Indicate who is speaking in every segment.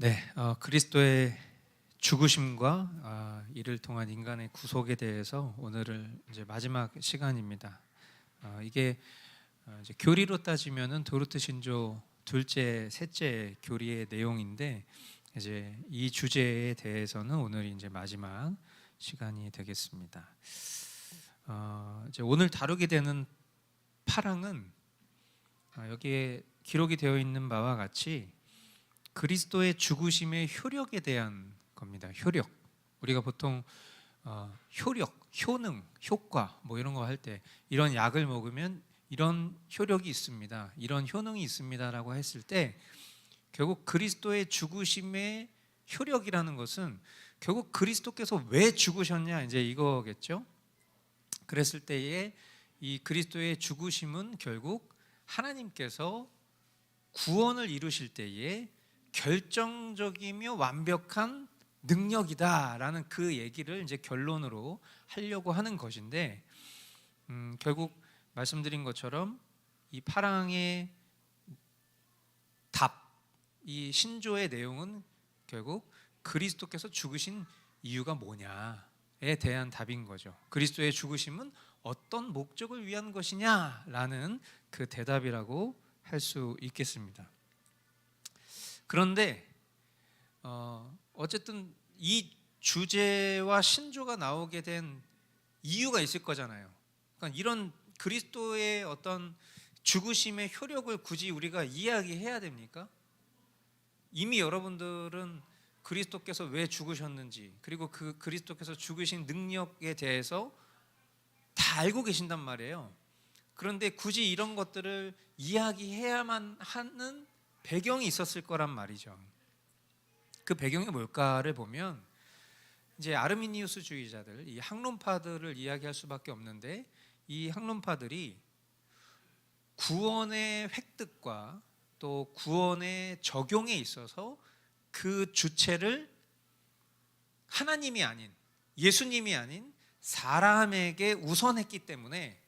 Speaker 1: 네, 그리스도의 죽으심과 이를 통한 인간의 구속에 대해서 오늘을 이제 마지막 시간입니다. 이게 이제 교리로 따지면은 도르트 신조 둘째, 셋째 교리의 내용인데 이제 이 주제에 대해서는 오늘 이제 마지막 시간이 되겠습니다. 이제 오늘 다루게 되는 파랑은 여기에 기록이 되어 있는 바와 같이 그리스도의 죽으심의 효력에 대한 겁니다. 효력. 우리가 보통 효력, 효능, 효과 뭐 이런 거 할 때 이런 약을 먹으면 이런 효력이 있습니다. 이런 효능이 있습니다라고 했을 때 결국 그리스도의 죽으심의 효력이라는 것은 결국 그리스도께서 왜 죽으셨냐 이제 이거겠죠. 그랬을 때에 이 그리스도의 죽으심은 결국 하나님께서 구원을 이루실 때에 결정적이며 완벽한 능력이다라는 그 얘기를 이제 결론으로 하려고 하는 것인데 결국 말씀드린 것처럼 이 파랑의 답, 이 신조의 내용은 결국 그리스도께서 죽으신 이유가 뭐냐에 대한 답인 거죠. 그리스도의 죽으심은 어떤 목적을 위한 것이냐라는 그 대답이라고 할 수 있겠습니다. 그런데 어쨌든 이 주제와 신조가 나오게 된 이유가 있을 거잖아요. 그러니까 이런 그리스도의 어떤 죽으심의 효력을 굳이 우리가 이야기해야 됩니까? 이미 여러분들은 그리스도께서 왜 죽으셨는지 그리고 그 그리스도께서 죽으신 능력에 대해서 다 알고 계신단 말이에요. 그런데 굳이 이런 것들을 이야기해야만 하는 배경이 있었을 거란 말이죠. 그 배경이 뭘까를 보면 이제 아르미니우스주의자들, 이 학론파들을 이야기할 수밖에 없는데 이 학론파들이 구원의 획득과 또 구원의 적용에 있어서 그 주체를 하나님이 아닌 예수님이 아닌 사람에게 우선했기 때문에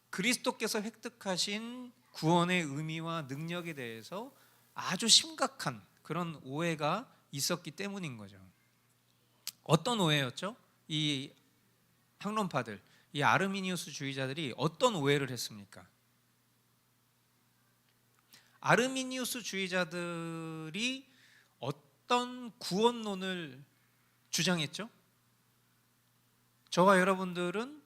Speaker 1: 그리스도께서 획득하신 구원의 의미와 능력에 대해서 아주 심각한 그런 오해가 있었기 때문인 거죠. 어떤 오해였죠? 이 학론파들, 이 아르미니우스 주의자들이 어떤 오해를 했습니까? 아르미니우스 주의자들이 어떤 구원론을 주장했죠? 저와 여러분들은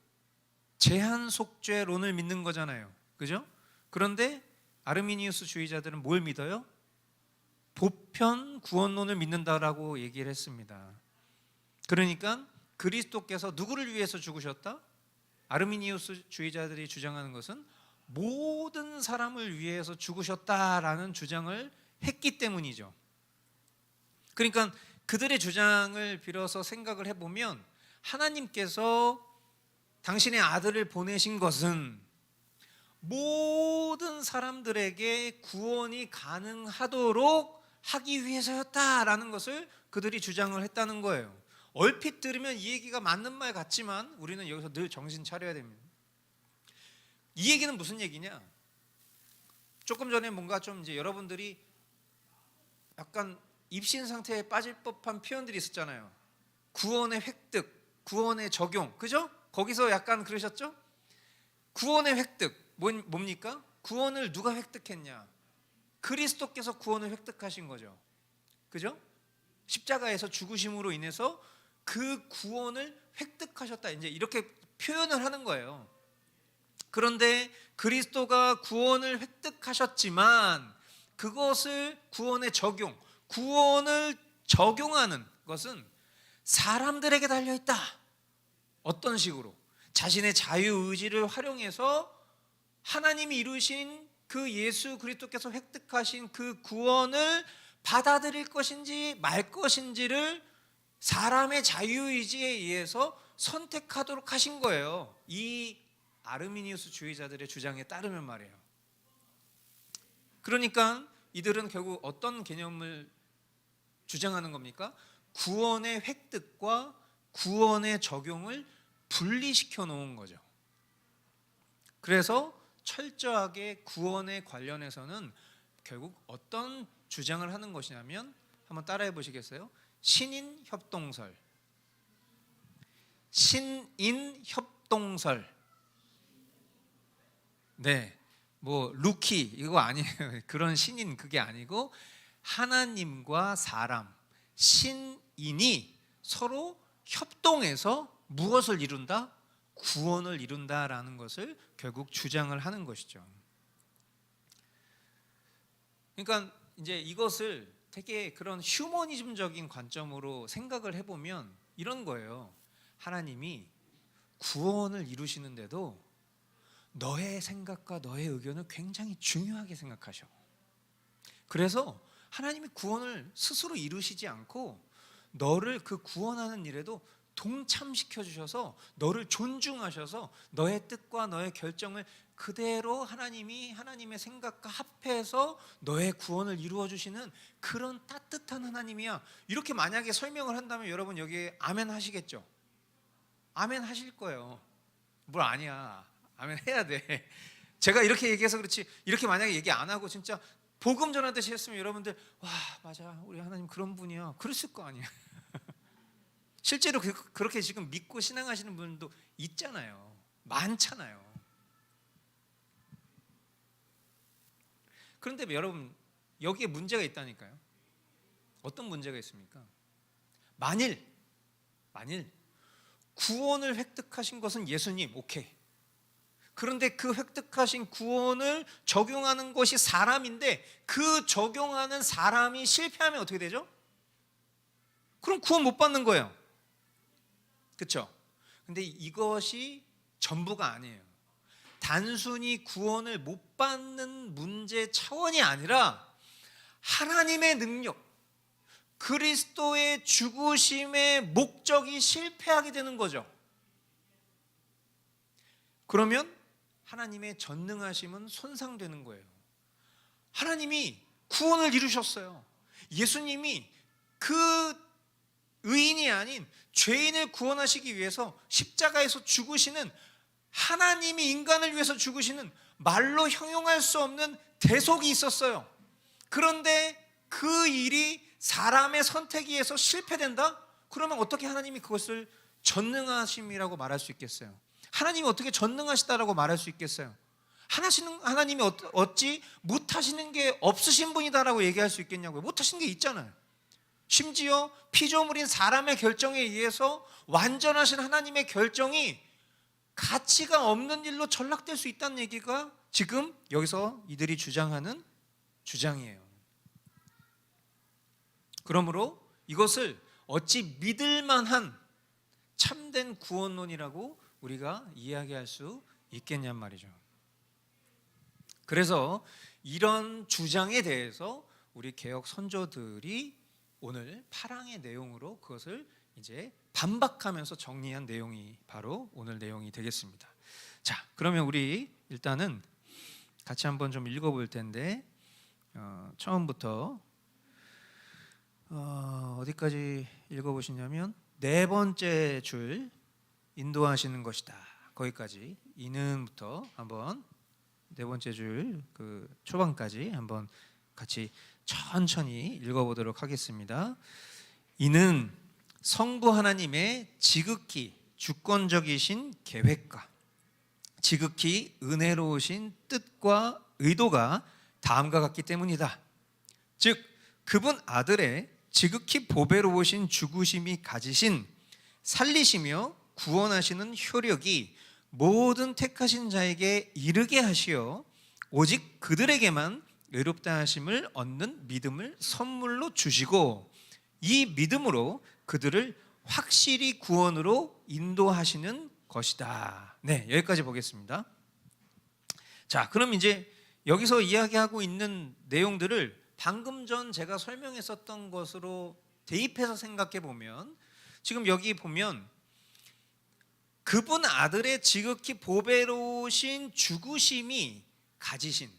Speaker 1: 제한 속죄론을 믿는 거잖아요. 그죠? 그런데 아르미니우스 주의자들은 뭘 믿어요? 보편 구원론을 믿는다라고 얘기를 했습니다. 그러니까 그리스도께서 누구를 위해서 죽으셨다? 아르미니우스 주의자들이 주장하는 것은 모든 사람을 위해서 죽으셨다라는 주장을 했기 때문이죠. 그러니까 그들의 주장을 빌어서 생각을 해보면 하나님께서 당신의 아들을 보내신 것은 모든 사람들에게 구원이 가능하도록 하기 위해서였다라는 것을 그들이 주장을 했다는 거예요. 얼핏 들으면 이 얘기가 맞는 말 같지만 우리는 여기서 늘 정신 차려야 됩니다. 이 얘기는 무슨 얘기냐? 조금 전에 뭔가 좀 이제 여러분들이 약간 입신 상태에 빠질 법한 표현들이 있었잖아요. 구원의 획득, 구원의 적용, 그죠? 거기서 약간 그러셨죠? 구원의 획득, 뭡니까? 구원을 누가 획득했냐? 그리스도께서 구원을 획득하신 거죠. 그죠? 십자가에서 죽으심으로 인해서 그 구원을 획득하셨다. 이제 이렇게 표현을 하는 거예요. 그런데 그리스도가 구원을 획득하셨지만 그것을 구원의 적용, 구원을 적용하는 것은 사람들에게 달려있다. 어떤 식으로? 자신의 자유의지를 활용해서 하나님이 이루신 그 예수 그리스도께서 획득하신 그 구원을 받아들일 것인지 말 것인지를 사람의 자유의지에 의해서 선택하도록 하신 거예요. 이 아르미니우스 주의자들의 주장에 따르면 말이에요. 그러니까 이들은 결국 어떤 개념을 주장하는 겁니까? 구원의 획득과 구원의 적용을 분리시켜 놓은 거죠. 그래서 철저하게 구원에 관련해서는 결국 어떤 주장을 하는 것이냐면 한번 따라해 보시겠어요? 신인 협동설. 신인 협동설. 네, 뭐 루키 이거 아니에요. 그런 신인 그게 아니고 하나님과 사람, 신인이 서로 협동해서 무엇을 이룬다? 구원을 이룬다라는 것을 결국 주장을 하는 것이죠. 그러니까 이제 이것을 되게 그런 휴머니즘적인 관점으로 생각을 해보면 이런 거예요. 하나님이 구원을 이루시는데도 너의 생각과 너의 의견을 굉장히 중요하게 생각하셔. 그래서 하나님이 구원을 스스로 이루시지 않고 너를 그 구원하는 일에도 동참시켜 주셔서 너를 존중하셔서 너의 뜻과 너의 결정을 그대로 하나님이 하나님의 생각과 합해서 너의 구원을 이루어 주시는 그런 따뜻한 하나님이야. 이렇게 만약에 설명을 한다면 여러분 여기에 아멘 하시겠죠? 아멘 하실 거예요. 뭘 아니야. 아멘 해야 돼. 제가 이렇게 얘기해서 그렇지 이렇게 만약에 얘기 안 하고 진짜 복음 전하듯이 했으면 여러분들 와 맞아 우리 하나님 그런 분이야 그랬을 거 아니야. 실제로 그렇게 지금 믿고 신앙하시는 분도 있잖아요. 많잖아요. 그런데 여러분 여기에 문제가 있다니까요. 어떤 문제가 있습니까? 만일 구원을 획득하신 것은 예수님, 오케이. 그런데 그 획득하신 구원을 적용하는 것이 사람인데 그 적용하는 사람이 실패하면 어떻게 되죠? 그럼 구원 못 받는 거예요. 그렇죠? 근데 이것이 전부가 아니에요. 단순히 구원을 못 받는 문제 차원이 아니라 하나님의 능력, 그리스도의 죽으심의 목적이 실패하게 되는 거죠. 그러면 하나님의 전능하심은 손상되는 거예요. 하나님이 구원을 이루셨어요. 예수님이 그 의인이 아닌 죄인을 구원하시기 위해서 십자가에서 죽으시는 하나님이 인간을 위해서 죽으시는 말로 형용할 수 없는 대속이 있었어요. 그런데 그 일이 사람의 선택에 의해서 실패된다? 그러면 어떻게 하나님이 그것을 전능하심이라고 말할 수 있겠어요? 하나님이 어떻게 전능하시다라고 말할 수 있겠어요? 하나님이 어찌 못하시는 게 없으신 분이다라고 얘기할 수 있겠냐고요? 못하시는 게 있잖아요. 심지어 피조물인 사람의 결정에 의해서 완전하신 하나님의 결정이 가치가 없는 일로 전락될 수 있다는 얘기가 지금 여기서 이들이 주장하는 주장이에요. 그러므로 이것을 어찌 믿을 만한 참된 구원론이라고 우리가 이야기할 수 있겠냔 말이죠. 그래서 이런 주장에 대해서 우리 개혁 선조들이 오늘 파랑의 내용으로 그것을 이제 반박하면서 정리한 내용이 바로 오늘 내용이 되겠습니다. 자, 그러면 우리 일단은 같이 한번 좀 읽어볼 텐데 처음부터 어디까지 읽어보시냐면 네 번째 줄 인도하시는 것이다. 거기까지 이는부터 한번 네 번째 줄 그 초반까지 한번 같이 천천히 읽어보도록 하겠습니다. 이는 성부 하나님의 지극히 주권적이신 계획과 지극히 은혜로우신 뜻과 의도가 다음과 같기 때문이다. 즉 그분 아들의 지극히 보배로우신 죽으심이 가지신 살리시며 구원하시는 효력이 모든 택하신 자에게 이르게 하시어 오직 그들에게만 의롭다 하심을 얻는 믿음을 선물로 주시고 이 믿음으로 그들을 확실히 구원으로 인도하시는 것이다. 네, 여기까지 보겠습니다. 자, 그럼 이제 여기서 이야기하고 있는 내용들을 방금 전 제가 설명했었던 것으로 대입해서 생각해 보면 지금 여기 보면 그분 아들의 지극히 보배로우신 죽으심이 가지신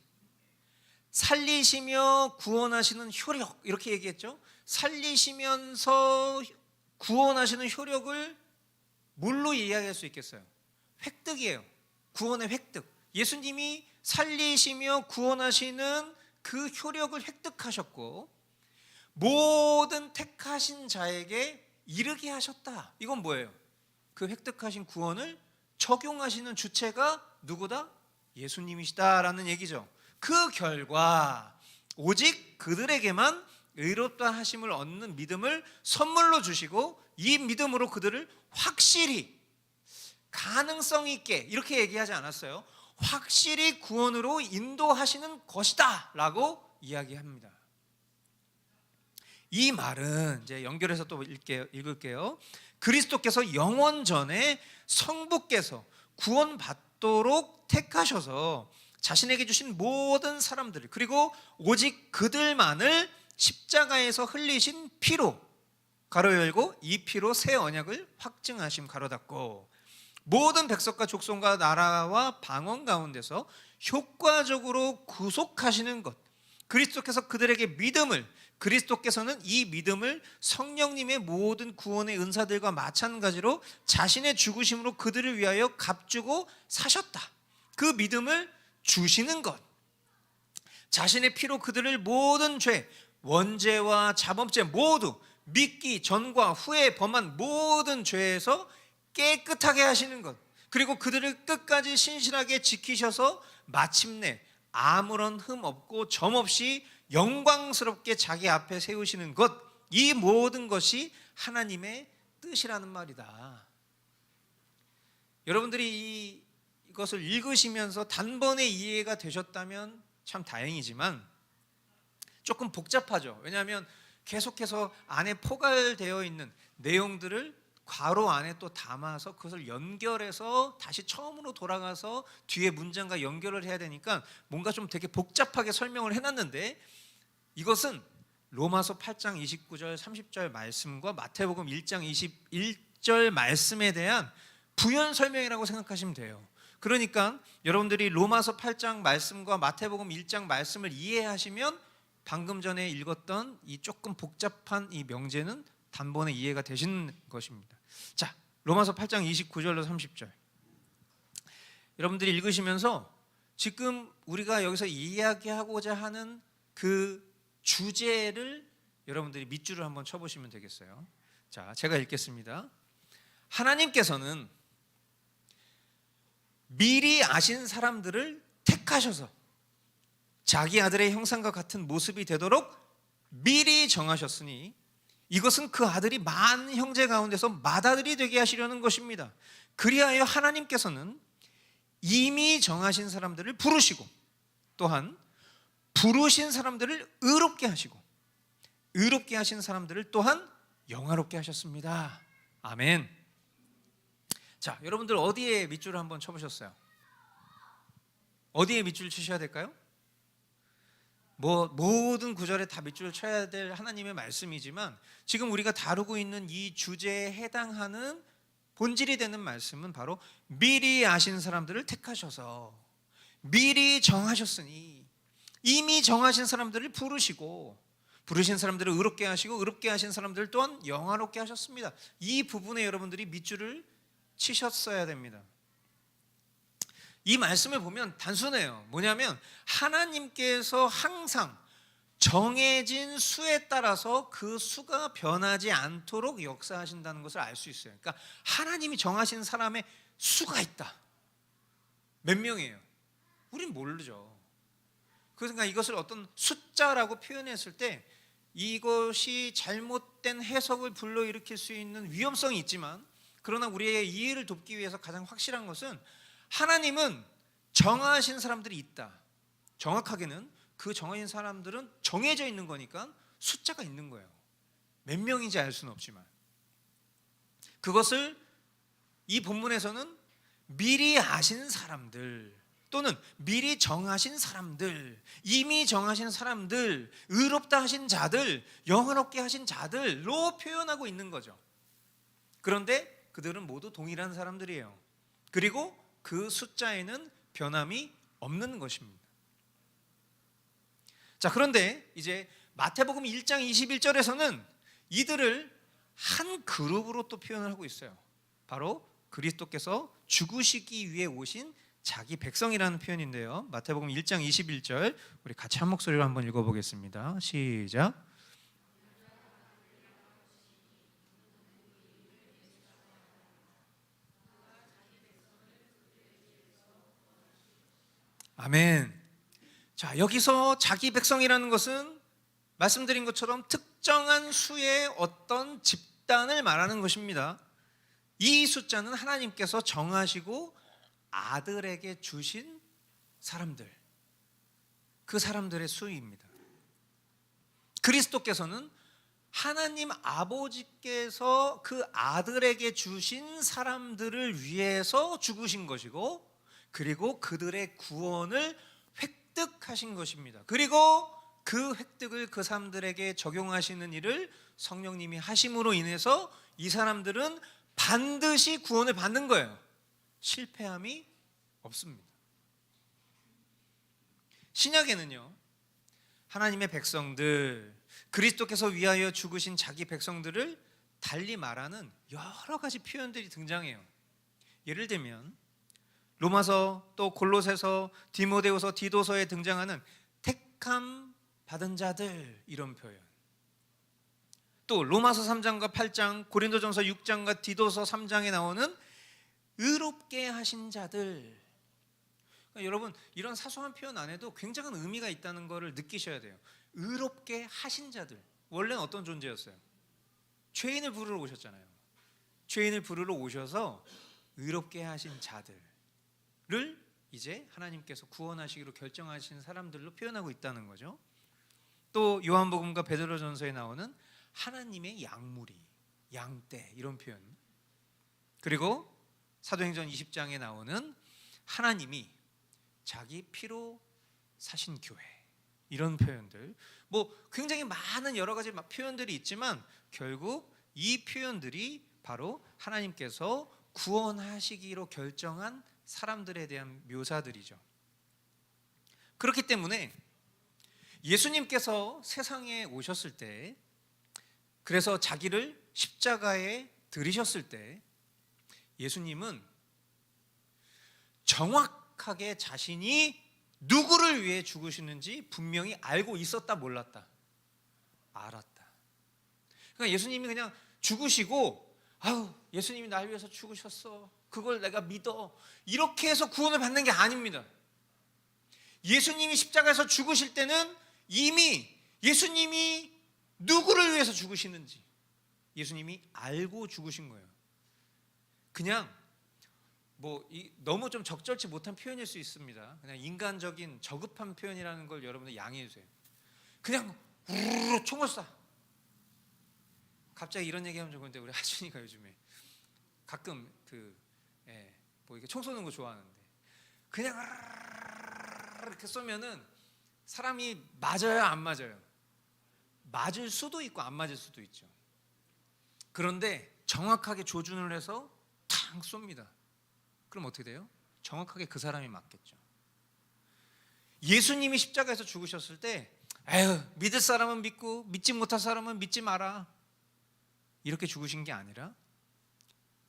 Speaker 1: 살리시며 구원하시는 효력 이렇게 얘기했죠. 살리시면서 구원하시는 효력을 뭘로 이야기할 수 있겠어요? 획득이에요. 구원의 획득. 예수님이 살리시며 구원하시는 그 효력을 획득하셨고 모든 택하신 자에게 이르게 하셨다. 이건 뭐예요? 그 획득하신 구원을 적용하시는 주체가 누구다? 예수님이시다라는 얘기죠. 그 결과 오직 그들에게만 의롭다 하심을 얻는 믿음을 선물로 주시고, 이 믿음으로 그들을 확실히 가능성 있게, 이렇게 얘기하지 않았어요. 확실히 구원으로 인도하시는 것이다 라고 이야기합니다. 이 말은 이제 연결해서 또 읽을게요. 그리스도께서 영원 전에 성부께서 구원받도록 택하셔서 자신에게 주신 모든 사람들, 그리고 오직 그들만을 십자가에서 흘리신 피로, 가로 열고, 이 피로 새 언약을 확증하심, 가로 닫고, 모든 백성과 족속과 나라와 방언 가운데서 효과적으로 구속하시는 것, 그리스도께서 그들에게 믿음을, 그리스도께서는 이 믿음을 성령님의 모든 구원의 은사들과 마찬가지로 자신의 죽으심으로 그들을 위하여 값주고 사셨다. 그 믿음을 주시는 것, 자신의 피로 그들을 모든 죄, 원죄와 자범죄 모두 믿기 전과 후에 범한 모든 죄에서 깨끗하게 하시는 것, 그리고 그들을 끝까지 신실하게 지키셔서 마침내 아무런 흠 없고 점 없이 영광스럽게 자기 앞에 세우시는 것, 이 모든 것이 하나님의 뜻이라는 말이다. 여러분들이 이것을 읽으시면서 단번에 이해가 되셨다면 참 다행이지만 조금 복잡하죠. 왜냐하면 계속해서 안에 포괄되어 있는 내용들을 괄호 안에 또 담아서 그것을 연결해서 다시 처음으로 돌아가서 뒤에 문장과 연결을 해야 되니까 뭔가 좀 되게 복잡하게 설명을 해놨는데, 이것은 로마서 8장 29절 30절 말씀과 마태복음 1장 21절 말씀에 대한 부연 설명이라고 생각하시면 돼요. 그러니까 여러분들이 로마서 8장 말씀과 마태복음 1장 말씀을 이해하시면 방금 전에 읽었던 이 조금 복잡한 이 명제는 단번에 이해가 되시는 것입니다. 자, 로마서 8장 29절로 30절 여러분들이 읽으시면서 지금 우리가 여기서 이야기하고자 하는 그 주제를 여러분들이 밑줄을 한번 쳐보시면 되겠어요. 자, 제가 읽겠습니다. 하나님께서는 미리 아신 사람들을 택하셔서 자기 아들의 형상과 같은 모습이 되도록 미리 정하셨으니 이것은 그 아들이 많은 형제 가운데서 맏아들이 되게 하시려는 것입니다. 그리하여 하나님께서는 이미 정하신 사람들을 부르시고, 또한 부르신 사람들을 의롭게 하시고, 의롭게 하신 사람들을 또한 영화롭게 하셨습니다. 아멘. 자, 여러분들 어디에 밑줄을 한번 쳐보셨어요? 어디에 밑줄을 치셔야 될까요? 모든 구절에 다 밑줄을 쳐야 될 하나님의 말씀이지만 지금 우리가 다루고 있는 이 주제에 해당하는 본질이 되는 말씀은 바로 미리 아신 사람들을 택하셔서 미리 정하셨으니 이미 정하신 사람들을 부르시고, 부르신 사람들을 의롭게 하시고, 의롭게 하신 사람들을 또한 영화롭게 하셨습니다. 이 부분에 여러분들이 밑줄을 치셨어야 됩니다. 이 말씀을 보면 단순해요. 뭐냐면 하나님께서 항상 정해진 수에 따라서 그 수가 변하지 않도록 역사하신다는 것을 알 수 있어요. 그러니까 하나님이 정하신 사람의 수가 있다. 몇 명이에요? 우린 모르죠. 그러니까 이것을 어떤 숫자라고 표현했을 때 이것이 잘못된 해석을 불러일으킬 수 있는 위험성이 있지만, 그러나 우리의 이해를 돕기 위해서 가장 확실한 것은 하나님은 정하신 사람들이 있다. 정확하게는 그 정해진 사람들은 정해져 있는 거니까 숫자가 있는 거예요. 몇 명인지 알 수는 없지만 그것을 이 본문에서는 미리 아신 사람들, 또는 미리 정하신 사람들, 이미 정하신 사람들, 의롭다 하신 자들, 영화롭게 하신 자들로 표현하고 있는 거죠. 그런데 그들은 모두 동일한 사람들이에요. 그리고 그 숫자에는 변함이 없는 것입니다. 자, 그런데 이제 마태복음 1장 21절에서는 이들을 한 그룹으로 또 표현을 하고 있어요. 바로 그리스도께서 죽으시기 위해 오신 자기 백성이라는 표현인데요. 마태복음 1장 21절 우리 같이 한 목소리로 한번 읽어보겠습니다. 시작. 아멘. 자, 여기서 자기 백성이라는 것은 말씀드린 것처럼 특정한 수의 어떤 집단을 말하는 것입니다. 이 숫자는 하나님께서 정하시고 아들에게 주신 사람들, 그 사람들의 수입니다. 그리스도께서는 하나님 아버지께서 그 아들에게 주신 사람들을 위해서 죽으신 것이고, 그리고 그들의 구원을 획득하신 것입니다. 그리고 그 획득을 그 사람들에게 적용하시는 일을 성령님이 하심으로 인해서 이 사람들은 반드시 구원을 받는 거예요. 실패함이 없습니다. 신약에는요, 하나님의 백성들, 그리스도께서 위하여 죽으신 자기 백성들을 달리 말하는 여러 가지 표현들이 등장해요. 예를 들면 로마서, 또 골로새서, 디모데후서, 디도서에 등장하는 택함 받은 자들, 이런 표현. 또 로마서 3장과 8장, 고린도전서 6장과 디도서 3장에 나오는 의롭게 하신 자들. 그러니까 여러분, 이런 사소한 표현 안에도 굉장한 의미가 있다는 것을 느끼셔야 돼요. 의롭게 하신 자들, 원래는 어떤 존재였어요? 죄인을 부르러 오셨잖아요. 죄인을 부르러 오셔서 의롭게 하신 자들을 이제 하나님께서 구원하시기로 결정하신 사람들로 표현하고 있다는 거죠. 또 요한복음과 베드로전서에 나오는 하나님의 양무리, 양떼, 이런 표현. 그리고 사도행전 20장에 나오는 하나님이 자기 피로 사신 교회, 이런 표현들. 뭐 굉장히 많은 여러 가지 표현들이 있지만 결국 이 표현들이 바로 하나님께서 구원하시기로 결정한 사람들에 대한 묘사들이죠. 그렇기 때문에 예수님께서 세상에 오셨을 때, 그래서 자기를 십자가에 들이셨을 때, 예수님은 정확하게 자신이 누구를 위해 죽으시는지 분명히 알고 있었다, 몰랐다? 알았다. 그러니까 예수님이 그냥 죽으시고, 아유, 예수님이 날 위해서 죽으셨어, 그걸 내가 믿어, 이렇게 해서 구원을 받는 게 아닙니다. 예수님이 십자가에서 죽으실 때는 이미 예수님이 누구를 위해서 죽으시는지 예수님이 알고 죽으신 거예요. 그냥 너무 좀 적절치 못한 표현일 수 있습니다. 그냥 인간적인 저급한 표현이라는 걸 여러분들 양해해 주세요. 그냥 우르르 총을 쏴. 갑자기 이런 얘기하면 좋은데, 우리 하준이가 요즘에 가끔 이렇게 총 쏘는 거 좋아하는데, 그냥 이렇게 쏘면은 사람이 맞아요, 안 맞아요? 맞을 수도 있고 안 맞을 수도 있죠. 그런데 정확하게 조준을 해서 탕 쏩니다. 그럼 어떻게 돼요? 정확하게 그 사람이 맞겠죠. 예수님이 십자가에서 죽으셨을 때, 에휴, 믿을 사람은 믿고 믿지 못할 사람은 믿지 마라, 이렇게 죽으신 게 아니라,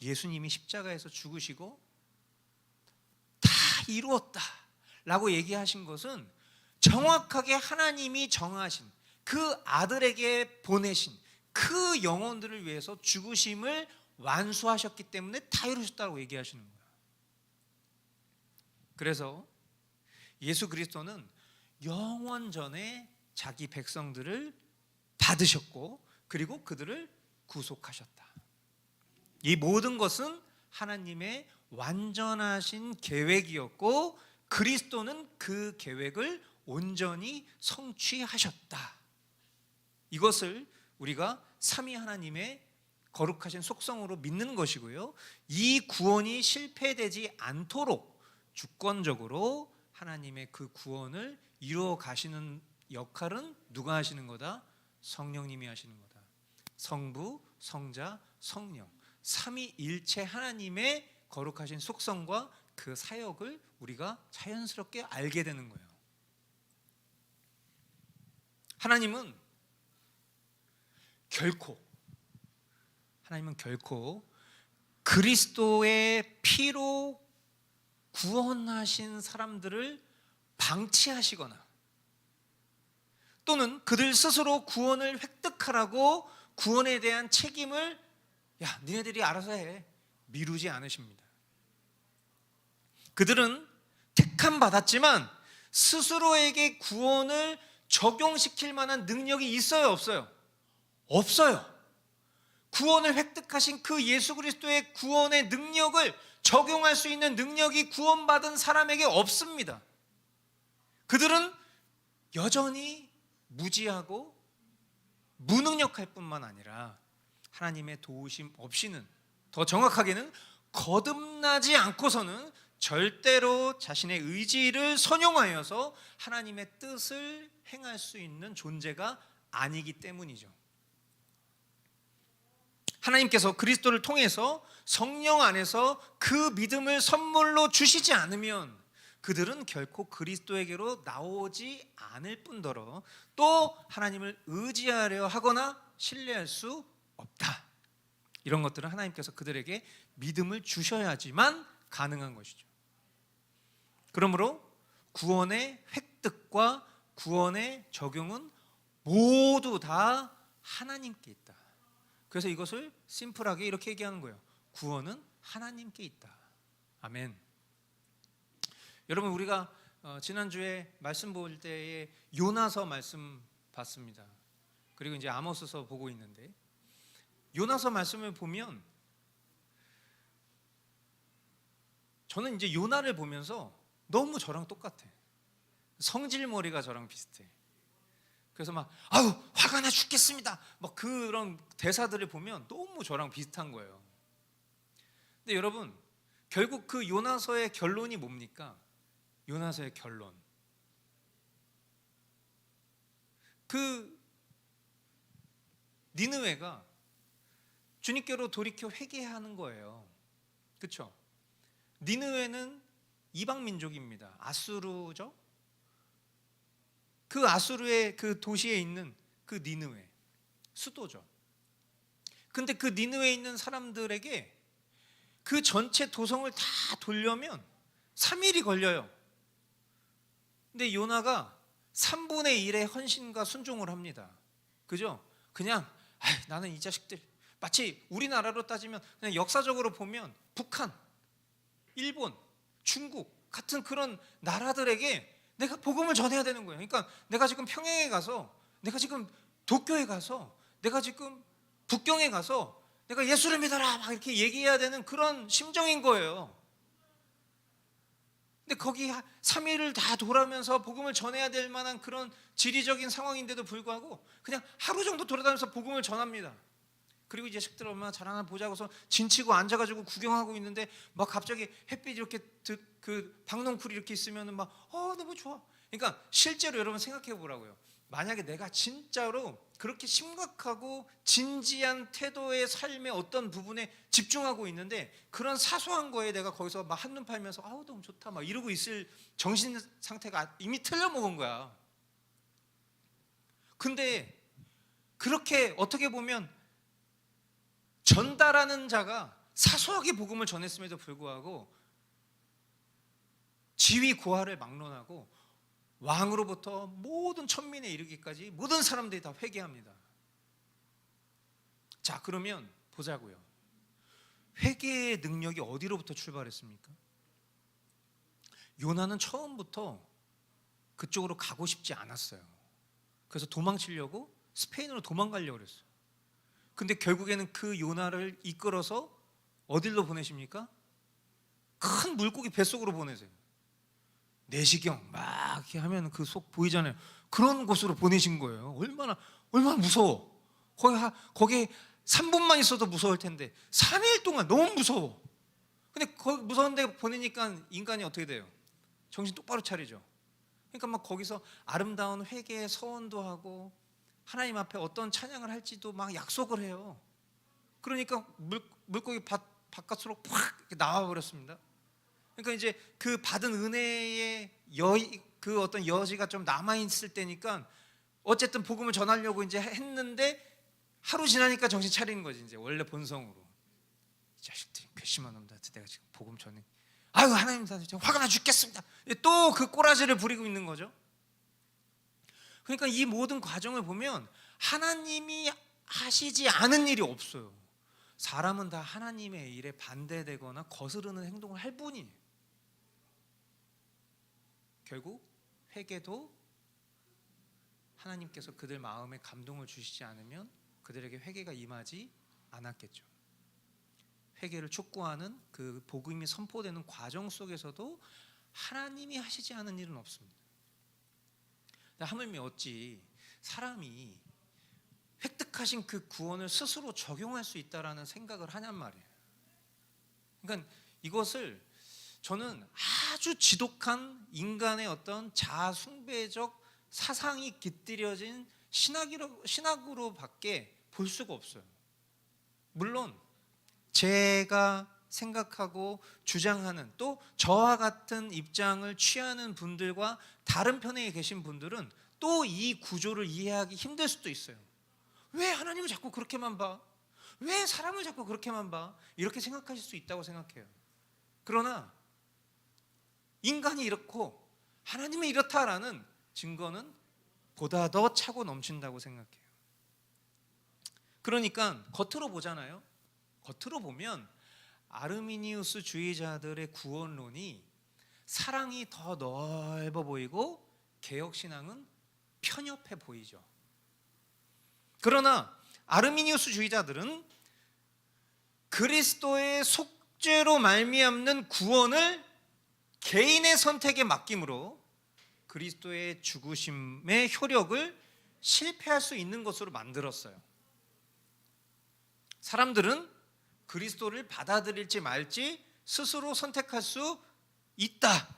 Speaker 1: 예수님이 십자가에서 죽으시고 다 이루었다 라고 얘기하신 것은 정확하게 하나님이 정하신 그 아들에게 보내신 그 영혼들을 위해서 죽으심을 완수하셨기 때문에 다 이루셨다고 얘기하시는 거예요. 그래서 예수 그리스도는 영원전에 자기 백성들을 받으셨고, 그리고 그들을 구속하셨다. 이 모든 것은 하나님의 완전하신 계획이었고, 그리스도는 그 계획을 온전히 성취하셨다. 이것을 우리가 삼위 하나님의 거룩하신 속성으로 믿는 것이고요, 이 구원이 실패되지 않도록 주권적으로 하나님의 그 구원을 이루어 가시는 역할은 누가 하시는 거다? 성령님이 하시는 거다. 성부, 성자, 성령, 삼위일체 하나님의 거룩하신 속성과 그 사역을 우리가 자연스럽게 알게 되는 거예요. 하나님은 결코 그리스도의 피로 구원하신 사람들을 방치하시거나, 또는 그들 스스로 구원을 획득하라고 구원에 대한 책임을 니네들이 알아서 해, 미루지 않으십니다. 그들은 택함 받았지만 스스로에게 구원을 적용시킬 만한 능력이 있어요, 없어요? 없어요. 구원을 획득하신 그 예수 그리스도의 구원의 능력을 적용할 수 있는 능력이 구원받은 사람에게 없습니다. 그들은 여전히 무지하고 무능력할 뿐만 아니라 하나님의 도우심 없이는, 더 정확하게는 거듭나지 않고서는 절대로 자신의 의지를 선용하여서 하나님의 뜻을 행할 수 있는 존재가 아니기 때문이죠. 하나님께서 그리스도를 통해서 성령 안에서 그 믿음을 선물로 주시지 않으면 그들은 결코 그리스도에게로 나오지 않을 뿐더러 또 하나님을 의지하려 하거나 신뢰할 수 없다. 이런 것들은 하나님께서 그들에게 믿음을 주셔야지만 가능한 것이죠. 그러므로 구원의 획득과 구원의 적용은 모두 다 하나님께 있다. 그래서 이것을 심플하게 이렇게 얘기하는 거예요. 구원은 하나님께 있다. 아멘. 여러분, 우리가 지난주에 말씀 볼 때에 요나서 말씀 봤습니다. 그리고 이제 아모스서 보고 있는데, 요나서 말씀을 보면 저는 이제 요나를 보면서 너무 저랑 똑같아. 성질머리가 저랑 비슷해. 그래서 막 아유 화가 나 죽겠습니다, 막 그런 대사들을 보면 너무 저랑 비슷한 거예요. 근데 여러분, 결국 그 요나서의 결론이 뭡니까? 요나서의 결론, 그 니느웨가 주님께로 돌이켜 회개하는 거예요. 그렇죠? 니느웨는 이방 민족입니다. 아수르죠? 그 아수르의 그 도시에 있는 그 니느웨 수도죠. 근데 그 니느웨에 있는 사람들에게 그 전체 도성을 다 돌려면 3일이 걸려요. 근데 요나가 3분의 1의 헌신과 순종을 합니다. 그죠? 그냥 나는 이 자식들, 마치 우리나라로 따지면 그냥 역사적으로 보면 북한, 일본, 중국 같은 그런 나라들에게 내가 복음을 전해야 되는 거예요. 그러니까 내가 지금 평양에 가서, 내가 지금 도쿄에 가서, 내가 지금 북경에 가서 내가 예수를 믿어라 막 이렇게 얘기해야 되는 그런 심정인 거예요. 근데 거기 3일을 다 돌아면서 복음을 전해야 될 만한 그런 지리적인 상황인데도 불구하고 그냥 하루 정도 돌아다니면서 복음을 전합니다. 그리고 이제 식들 얼마나 잘하나 보자고서 진치고 앉아가지고 구경하고 있는데 막 갑자기 햇빛 이렇게 그 박농쿨이 이렇게 있으면 막 너무 좋아. 그러니까 실제로 여러분 생각해 보라고요. 만약에 내가 진짜로 그렇게 심각하고 진지한 태도의 삶의 어떤 부분에 집중하고 있는데 그런 사소한 거에 내가 거기서 막 한눈 팔면서 너무 좋다 막 이러고 있을 정신 상태가 이미 틀려먹은 거야. 근데 그렇게 어떻게 보면 전달하는 자가 사소하게 복음을 전했음에도 불구하고 지위 고하를 막론하고 왕으로부터 모든 천민에 이르기까지 모든 사람들이 다 회개합니다. 자, 그러면 보자고요. 회개의 능력이 어디로부터 출발했습니까? 요나는 처음부터 그쪽으로 가고 싶지 않았어요. 그래서 도망치려고 스페인으로 도망가려고 그랬어요. 근데 결국에는 그 요나를 이끌어서 어디로 보내십니까? 큰 물고기 뱃속으로 보내세요. 내시경 막 이렇게 하면 그 속 보이잖아요. 그런 곳으로 보내신 거예요. 얼마나 무서워. 거기 3분만 있어도 무서울 텐데 3일 동안 너무 무서워. 근데 거기 무서운 데 보내니까 인간이 어떻게 돼요? 정신 똑바로 차리죠. 그러니까 막 거기서 아름다운 회개의 서원도 하고 하나님 앞에 어떤 찬양을 할지도 막 약속을 해요. 그러니까 물고기 바깥으로 팍 나와 버렸습니다. 그러니까 이제 그 받은 은혜의 그 어떤 여지가 좀 남아 있을 때니까 어쨌든 복음을 전하려고 이제 했는데 하루 지나니까 정신 차리는 거지. 이제 원래 본성으로 이 자식들이 괘씸한 놈들한테 내가 지금 복음 전해. 하나님 진짜 화가 나 죽겠습니다. 또 그 꼬라지를 부리고 있는 거죠. 그러니까 이 모든 과정을 보면 하나님이 하시지 않은 일이 없어요. 사람은 다 하나님의 일에 반대되거나 거스르는 행동을 할 뿐이에요. 결국 회개도 하나님께서 그들 마음에 감동을 주시지 않으면 그들에게 회개가 임하지 않았겠죠. 회개를 촉구하는 그 복음이 선포되는 과정 속에서도 하나님이 하시지 않은 일은 없습니다. 하물며 어찌 사람이 획득하신 그 구원을 스스로 적용할 수 있다라는 생각을 하냔 말이에요. 그러니까 이것을 저는 아주 지독한 인간의 어떤 자아숭배적 사상이 깃들여진 신학으로밖에 볼 수가 없어요. 물론 제가 생각하고 주장하는 또 저와 같은 입장을 취하는 분들과 다른 편에 계신 분들은 또 이 구조를 이해하기 힘들 수도 있어요. 왜 하나님을 자꾸 그렇게만 봐? 왜 사람을 자꾸 그렇게만 봐? 이렇게 생각하실 수 있다고 생각해요. 그러나 인간이 이렇고 하나님이 이렇다라는 증거는 보다 더 차고 넘친다고 생각해요. 그러니까 겉으로 보잖아요. 겉으로 보면 아르미니우스 주의자들의 구원론이 사랑이 더 넓어 보이고 개혁신앙은 편협해 보이죠. 그러나 아르미니우스 주의자들은 그리스도의 속죄로 말미암는 구원을 개인의 선택에 맡김으로 그리스도의 죽으심의 효력을 실패할 수 있는 것으로 만들었어요. 사람들은 그리스도를 받아들일지 말지 스스로 선택할 수 있다.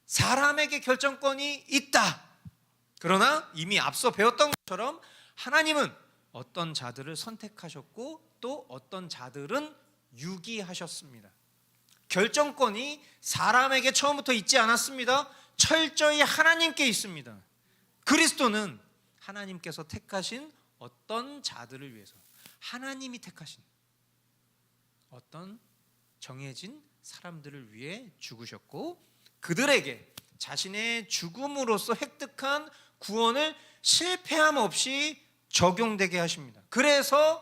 Speaker 1: 사람에게 결정권이 있다. 그러나 이미 앞서 배웠던 것처럼 하나님은 어떤 자들을 선택하셨고 또 어떤 자들은 유기하셨습니다. 결정권이 사람에게 처음부터 있지 않았습니다. 철저히 하나님께 있습니다. 그리스도는 하나님께서 택하신 어떤 자들을 위해서 하나님이 택하신 어떤 정해진 사람들을 위해 죽으셨고 그들에게 자신의 죽음으로써 획득한 구원을 실패함 없이 적용되게 하십니다. 그래서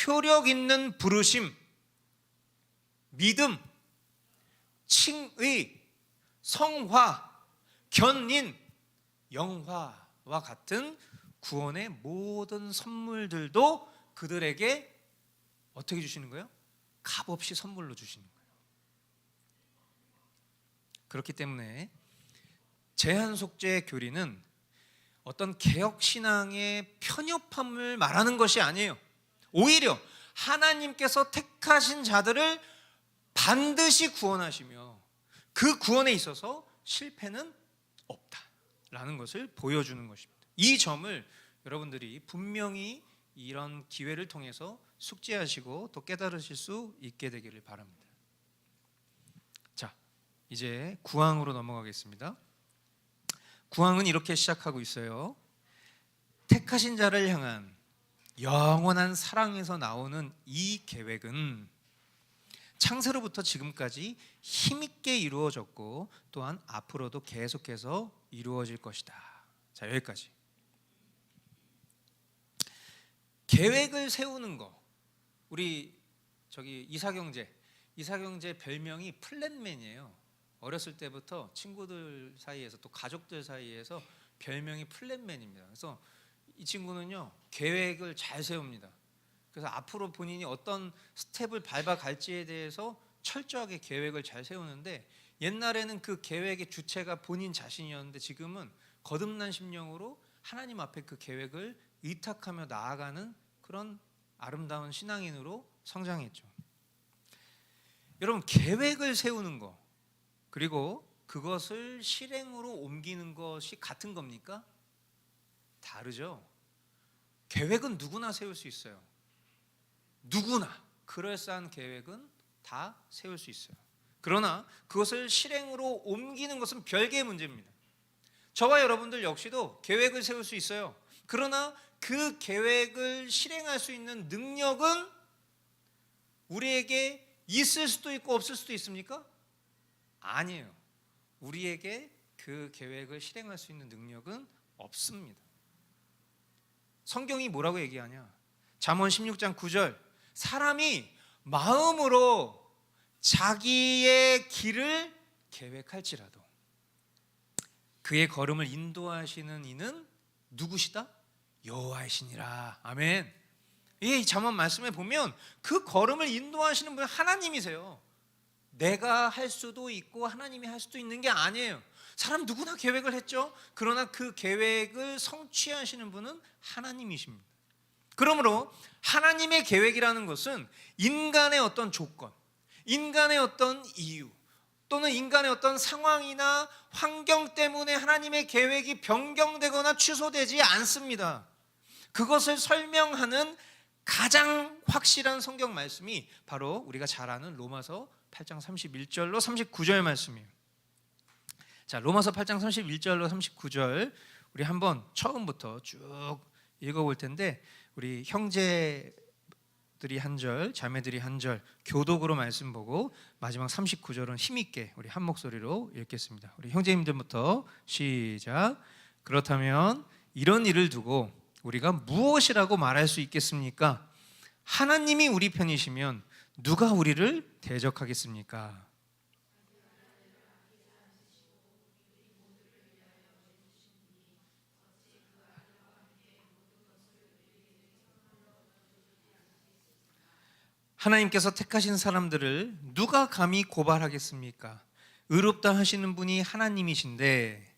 Speaker 1: 효력 있는 부르심, 믿음, 칭의, 성화, 견인, 영화와 같은 구원의 모든 선물들도 그들에게 어떻게 주시는 거예요? 값없이 선물로 주시는 거예요. 그렇기 때문에 제한속죄의 교리는 어떤 개혁신앙의 편협함을 말하는 것이 아니에요. 오히려 하나님께서 택하신 자들을 반드시 구원하시며 그 구원에 있어서 실패는 없다라는 것을 보여주는 것입니다. 이 점을 여러분들이 분명히 이런 기회를 통해서 숙지하시고 또 깨달으실 수 있게 되기를 바랍니다. 자, 이제 구항으로 넘어가겠습니다. 구항은 이렇게 시작하고 있어요. 택하신 자를 향한 영원한 사랑에서 나오는 이 계획은 창세로부터 지금까지 힘있게 이루어졌고 또한 앞으로도 계속해서 이루어질 것이다. 자, 여기까지. 계획을 세우는 거. 우리 이사경제 별명이 플랜맨이에요. 어렸을 때부터 친구들 사이에서 또 가족들 사이에서 별명이 플랜맨입니다. 그래서 이 친구는요 계획을 잘 세웁니다. 그래서 앞으로 본인이 어떤 스텝을 밟아갈지에 대해서 철저하게 계획을 잘 세우는데 옛날에는 그 계획의 주체가 본인 자신이었는데 지금은 거듭난 심령으로 하나님 앞에 그 계획을 의탁하며 나아가는 그런 아름다운 신앙인으로 성장했죠. 여러분, 계획을 세우는 거 그리고 그것을 실행으로 옮기는 것이 같은 겁니까? 다르죠. 계획은 누구나 세울 수 있어요. 누구나 그럴싸한 계획은 다 세울 수 있어요. 그러나 그것을 실행으로 옮기는 것은 별개의 문제입니다. 저와 여러분들 역시도 계획을 세울 수 있어요. 그러나 그 계획을 실행할 수 있는 능력은 우리에게 있을 수도 있고 없을 수도 있습니까? 아니에요. 우리에게 그 계획을 실행할 수 있는 능력은 없습니다. 성경이 뭐라고 얘기하냐? 잠언 16장 9절 사람이 마음으로 자기의 길을 계획할지라도 그의 걸음을 인도하시는 이는 누구시다? 여호와이시니라. 아멘. 이 잠언 말씀에 보면 그 걸음을 인도하시는 분은 하나님이세요. 내가 할 수도 있고 하나님이 할 수도 있는 게 아니에요. 사람 누구나 계획을 했죠. 그러나 그 계획을 성취하시는 분은 하나님이십니다. 그러므로 하나님의 계획이라는 것은 인간의 어떤 조건, 인간의 어떤 이유, 또는 인간의 어떤 상황이나 환경 때문에 하나님의 계획이 변경되거나 취소되지 않습니다. 그것을 설명하는 가장 확실한 성경 말씀이 바로 우리가 잘 아는 로마서 8장 31절로 39절 말씀이에요. 자, 로마서 8장 31절로 39절 우리 한번 처음부터 쭉 읽어볼 텐데, 우리 형제들이 한 절, 자매들이 한 절 교독으로 말씀 보고 마지막 39절은 힘있게 우리 한 목소리로 읽겠습니다. 우리 형제님들부터 시작. 그렇다면 이런 일을 두고 우리가 무엇이라고 말할 수 있겠습니까? 하나님이 우리 편이시면 누가 우리를 대적하겠습니까? 하나님께서 택하신 사람들을 누가 감히 고발하겠습니까? 의롭다 하시는 분이 하나님이신데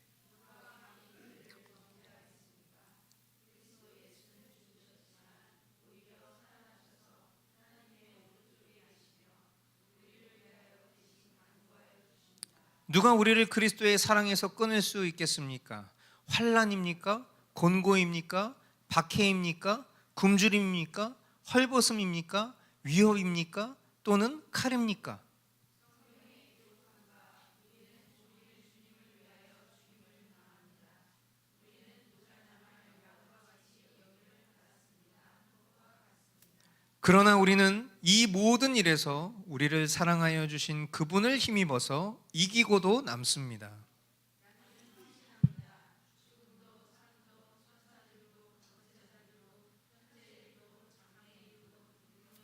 Speaker 1: 누가 우리를 그리스도의 사랑에서 끊을 수 있겠습니까? 환난입니까? 곤고입니까? 박해입니까? 굶주림입니까? 헐벗음입니까? 위협입니까? 또는 칼입니까? 그러나 우리는 이 모든 일에서 우리를 사랑하여 주신 그분을 힘입어서 이기고도 남습니다.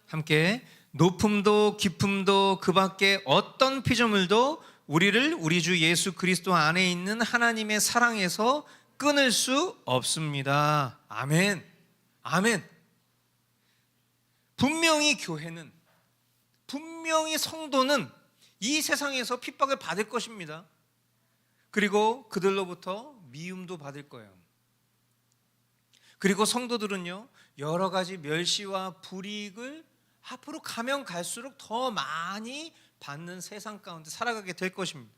Speaker 1: 함께 높음도 깊음도 그 밖에 어떤 피조물도 우리를 우리 주 예수 그리스도 안에 있는 하나님의 사랑에서 끊을 수 없습니다. 아멘. 아멘. 분명히 교회는, 분명히 성도는 이 세상에서 핍박을 받을 것입니다. 그리고 그들로부터 미움도 받을 거예요. 그리고 성도들은요, 여러 가지 멸시와 불이익을 앞으로 가면 갈수록 더 많이 받는 세상 가운데 살아가게 될 것입니다.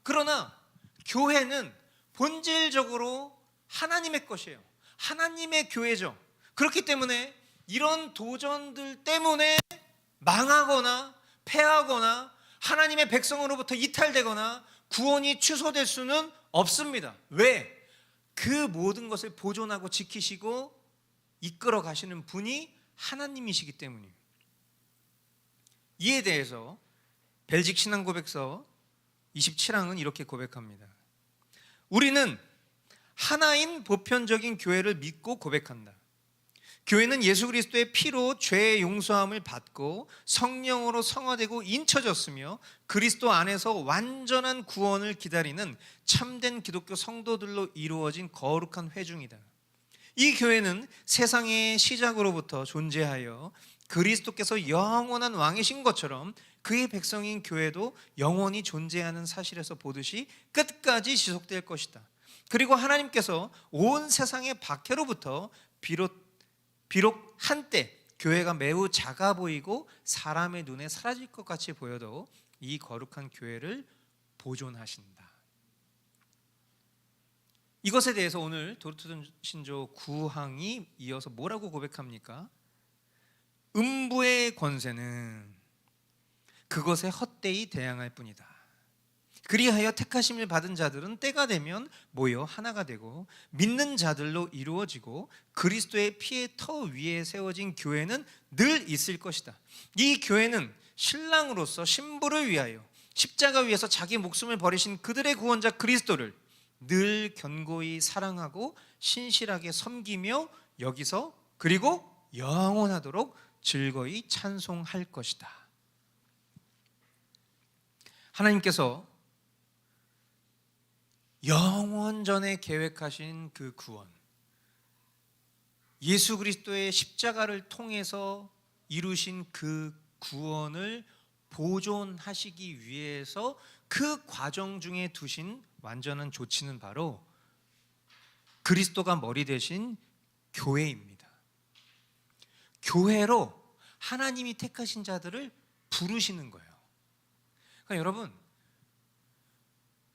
Speaker 1: 그러나 교회는 본질적으로 하나님의 것이에요. 하나님의 교회죠. 그렇기 때문에 이런 도전들 때문에 망하거나 패하거나 하나님의 백성으로부터 이탈되거나 구원이 취소될 수는 없습니다. 왜? 그 모든 것을 보존하고 지키시고 이끌어 가시는 분이 하나님이시기 때문이에요. 이에 대해서 벨직 신앙고백서 27항은 이렇게 고백합니다. 우리는 하나인 보편적인 교회를 믿고 고백한다. 교회는 예수 그리스도의 피로 죄의 용서함을 받고 성령으로 성화되고 인쳐졌으며 그리스도 안에서 완전한 구원을 기다리는 참된 기독교 성도들로 이루어진 거룩한 회중이다. 이 교회는 세상의 시작으로부터 존재하여 그리스도께서 영원한 왕이신 것처럼 그의 백성인 교회도 영원히 존재하는 사실에서 보듯이 끝까지 지속될 것이다. 그리고 하나님께서 온 세상의 박해로부터 비록 한때 교회가 매우 작아 보이고 사람의 눈에 사라질 것 같이 보여도 이 거룩한 교회를 보존하신다. 이것에 대해서 오늘 도르트 신조 9항이 이어서 뭐라고 고백합니까? 음부의 권세는 그것에 헛되이 대항할 뿐이다. 그리하여 택하심을 받은 자들은 때가 되면 모여 하나가 되고 믿는 자들로 이루어지고 그리스도의 피의 터 위에 세워진 교회는 늘 있을 것이다. 이 교회는 신랑으로서 신부를 위하여 십자가 위에서 자기 목숨을 버리신 그들의 구원자 그리스도를 늘 견고히 사랑하고 신실하게 섬기며 여기서 그리고 영원하도록 즐거이 찬송할 것이다. 하나님께서 영원 전에 계획하신 그 구원, 예수 그리스도의 십자가를 통해서 이루신 그 구원을 보존하시기 위해서 그 과정 중에 두신 완전한 조치는 바로 그리스도가 머리 대신 교회입니다. 교회로 하나님이 택하신 자들을 부르시는 거예요. 그러니까 여러분,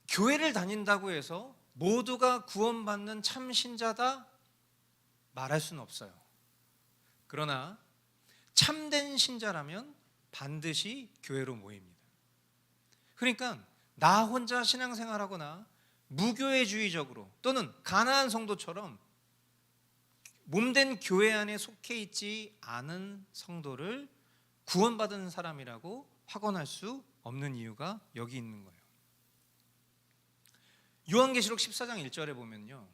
Speaker 1: 교회를 다닌다고 해서 모두가 구원받는 참 신자다 말할 수는 없어요. 그러나 참된 신자라면 반드시 교회로 모입니다. 그러니까 나 혼자 신앙생활하거나 무교회주의적으로 또는 가난한 성도처럼 몸된 교회 안에 속해 있지 않은 성도를 구원받은 사람이라고 확언할 수 없는 이유가 여기 있는 거예요. 요한계시록 14장 1절에 보면요,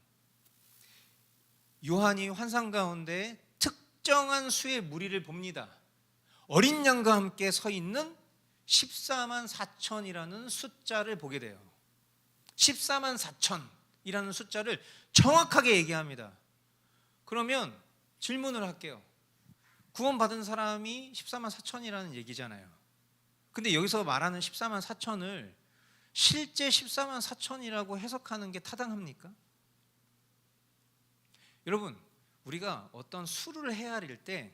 Speaker 1: 요한이 환상 가운데 특정한 수의 무리를 봅니다. 어린 양과 함께 서 있는 14만 4천이라는 숫자를 보게 돼요. 14만 4천이라는 숫자를 정확하게 얘기합니다. 그러면 질문을 할게요. 구원받은 사람이 14만 4천이라는 얘기잖아요. 근데 여기서 말하는 14만 4천을 실제 14만 4천이라고 해석하는 게 타당합니까? 여러분, 우리가 어떤 수를 헤아릴 때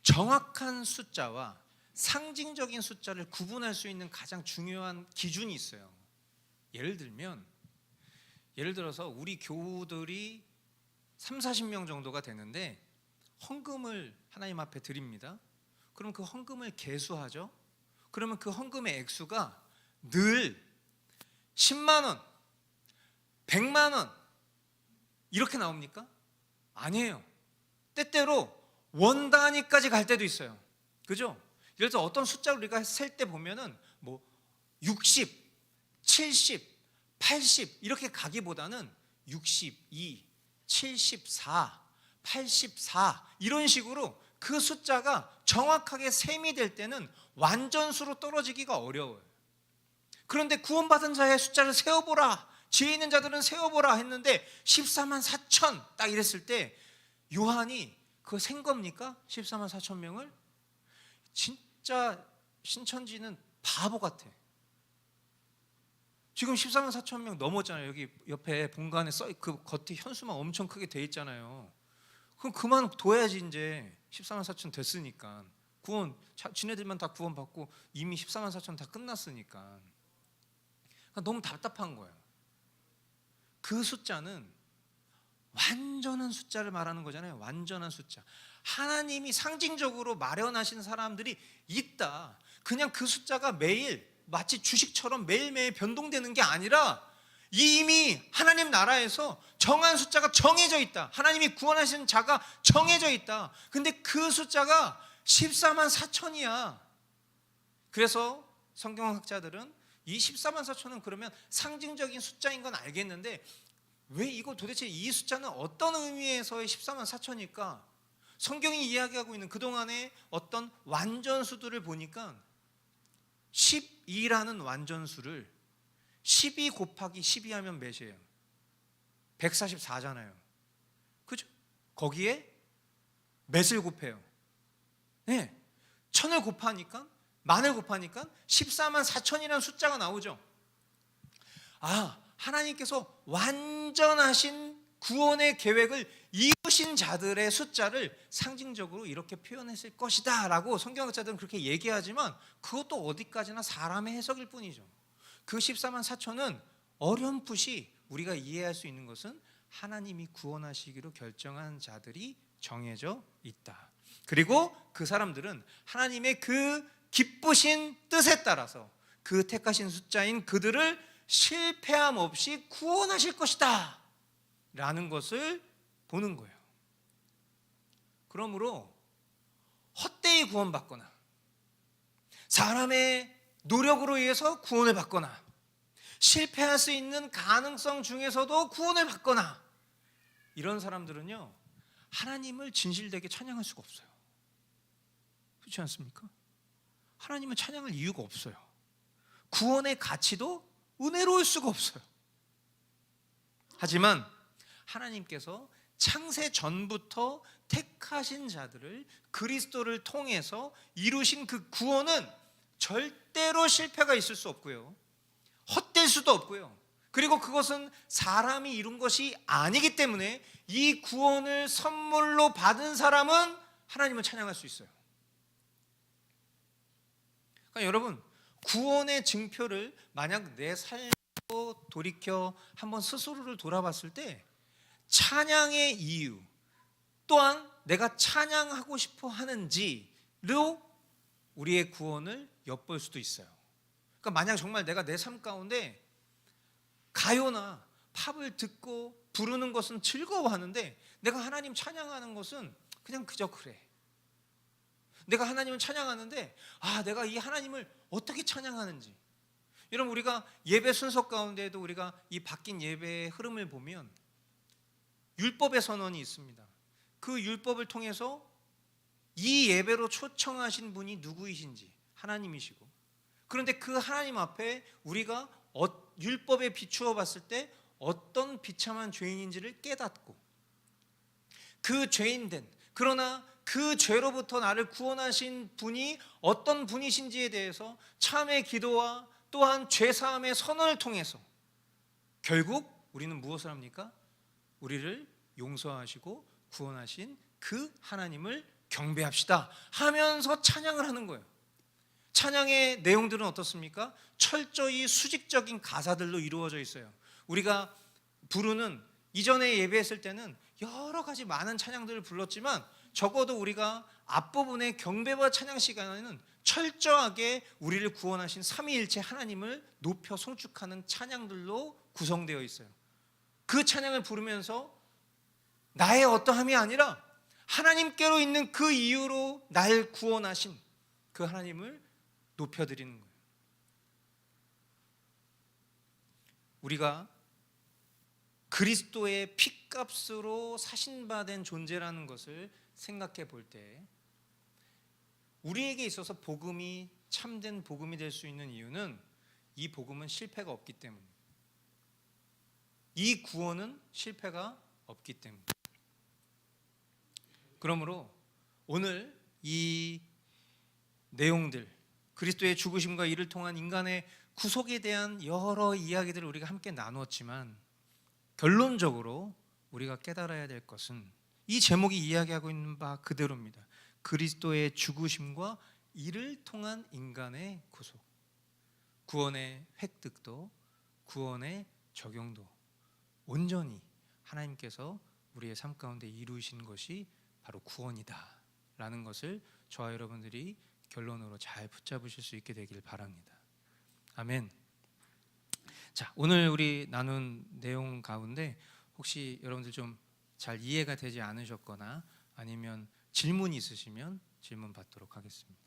Speaker 1: 정확한 숫자와 상징적인 숫자를 구분할 수 있는 가장 중요한 기준이 있어요. 예를 들어서 우리 교우들이 30-40명 정도가 되는데 헌금을 하나님 앞에 드립니다. 그럼 그 헌금을 계수하죠. 그러면 그 헌금의 액수가 늘 10만 원, 100만 원 이렇게 나옵니까? 아니에요. 때때로 원 단위까지 갈 때도 있어요. 그죠? 예를 들어 어떤 숫자를 우리가 셀 때 보면은 60, 70, 80 이렇게 가기보다는 62, 74, 84 이런 식으로 그 숫자가 정확하게 셈이 될 때는 완전수로 떨어지기가 어려워요. 그런데 구원받은 자의 숫자를 세어보라, 지혜 있는 자들은 세어보라 했는데 14만 4천 딱 이랬을 때 요한이 그거 센 겁니까? 14만 4천 명을? 진짜 신천지는 바보 같아. 지금 14만 4천 명 넘었잖아요. 여기 옆에 본관에 그 겉에 현수막 엄청 크게 돼 있잖아요. 그럼 그만 둬야지. 이제 14만 4천 됐으니까 구원, 지네들만 다 구원받고 이미 14만 4천 다 끝났으니까. 그러니까 너무 답답한 거예요. 그 숫자는 완전한 숫자를 말하는 거잖아요. 완전한 숫자. 하나님이 상징적으로 마련하신 사람들이 있다. 그냥 그 숫자가 매일 마치 주식처럼 매일매일 변동되는 게 아니라 이미 하나님 나라에서 정한 숫자가 정해져 있다. 하나님이 구원하신 자가 정해져 있다. 근데 그 숫자가 14만 4천이야. 그래서 성경학자들은 이 14만 4천은 그러면 상징적인 숫자인 건 알겠는데 왜 이거 도대체 이 숫자는 어떤 의미에서의 14만 4천일까? 성경이 이야기하고 있는 그동안의 어떤 완전수들을 보니까 12라는 완전수를 12 곱하기 12 하면 몇이에요? 144잖아요. 그죠? 거기에 몇을 곱해요? 네, 1000을 곱하니까, 만을 곱하니까 14만 4천이라는 숫자가 나오죠. 하나님께서 완전하신 구원의 계획을 이루신 자들의 숫자를 상징적으로 이렇게 표현했을 것이다 라고 성경학자들은 그렇게 얘기하지만 그것도 어디까지나 사람의 해석일 뿐이죠. 그 14만 4천은 어렴풋이 우리가 이해할 수 있는 것은 하나님이 구원하시기로 결정한 자들이 정해져 있다. 그리고 그 사람들은 하나님의 그 기쁘신 뜻에 따라서 그 택하신 숫자인 그들을 실패함 없이 구원하실 것이다 라는 것을 보는 거예요. 그러므로 헛되이 구원받거나 사람의 노력으로 의해서 구원을 받거나 실패할 수 있는 가능성 중에서도 구원을 받거나 이런 사람들은요, 하나님을 진실되게 찬양할 수가 없어요. 그렇지 않습니까? 하나님은 찬양할 이유가 없어요. 구원의 가치도 은혜로울 수가 없어요. 하지만 하나님께서 창세 전부터 택하신 자들을 그리스도를 통해서 이루신 그 구원은 절대로 실패가 있을 수 없고요, 헛될 수도 없고요, 그리고 그것은 사람이 이룬 것이 아니기 때문에 이 구원을 선물로 받은 사람은 하나님을 찬양할 수 있어요. 그러니까 여러분, 구원의 증표를 만약 내 삶으로 돌이켜 한번 스스로를 돌아봤을 때 찬양의 이유 또한 내가 찬양하고 싶어 하는지로 우리의 구원을 엿볼 수도 있어요. 그러니까 만약 정말 내가 내 삶 가운데 가요나 팝을 듣고 부르는 것은 즐거워하는데 내가 하나님 찬양하는 것은 그냥 그저 그래, 내가 하나님을 찬양하는데 내가 이 하나님을 어떻게 찬양하는지. 여러분, 우리가 예배 순서 가운데에도 우리가 이 바뀐 예배의 흐름을 보면 율법의 선언이 있습니다. 그 율법을 통해서 이 예배로 초청하신 분이 누구이신지 하나님이시고, 그런데 그 하나님 앞에 우리가 율법에 비추어 봤을 때 어떤 비참한 죄인인지를 깨닫고 그 죄인된, 그러나 그 죄로부터 나를 구원하신 분이 어떤 분이신지에 대해서 참의 기도와 또한 죄사함의 선언을 통해서 결국 우리는 무엇을 합니까? 우리를 용서하시고 구원하신 그 하나님을 경배합시다 하면서 찬양을 하는 거예요. 찬양의 내용들은 어떻습니까? 철저히 수직적인 가사들로 이루어져 있어요. 우리가 부르는, 이전에 예배했을 때는 여러 가지 많은 찬양들을 불렀지만 적어도 우리가 앞부분의 경배와 찬양 시간에는 철저하게 우리를 구원하신 삼위일체 하나님을 높여 송축하는 찬양들로 구성되어 있어요. 그 찬양을 부르면서 나의 어떠함이 아니라 하나님께로 있는 그 이유로 날 구원하신 그 하나님을 높여드리는 거예요. 우리가 그리스도의 피값으로 사신받은 존재라는 것을 생각해 볼 때 우리에게 있어서 복음이 참된 복음이 될 수 있는 이유는 이 복음은 실패가 없기 때문입니다. 이 구원은 실패가 없기 때문입니다. 그러므로 오늘 이 내용들, 그리스도의 죽으심과 이를 통한 인간의 구속에 대한 여러 이야기들을 우리가 함께 나누었지만 결론적으로 우리가 깨달아야 될 것은 이 제목이 이야기하고 있는 바 그대로입니다. 그리스도의 죽으심과 이를 통한 인간의 구속, 구원의 획득도 구원의 적용도 온전히 하나님께서 우리의 삶 가운데 이루신 것이 바로 구원이다 라는 것을 저와 여러분들이 결론으로 잘 붙잡으실 수 있게 되길 바랍니다. 아멘. 자, 오늘 우리 나눈 내용 가운데 혹시 여러분들 좀 잘 이해가 되지 않으셨거나 아니면 질문이 있으시면 질문 받도록 하겠습니다.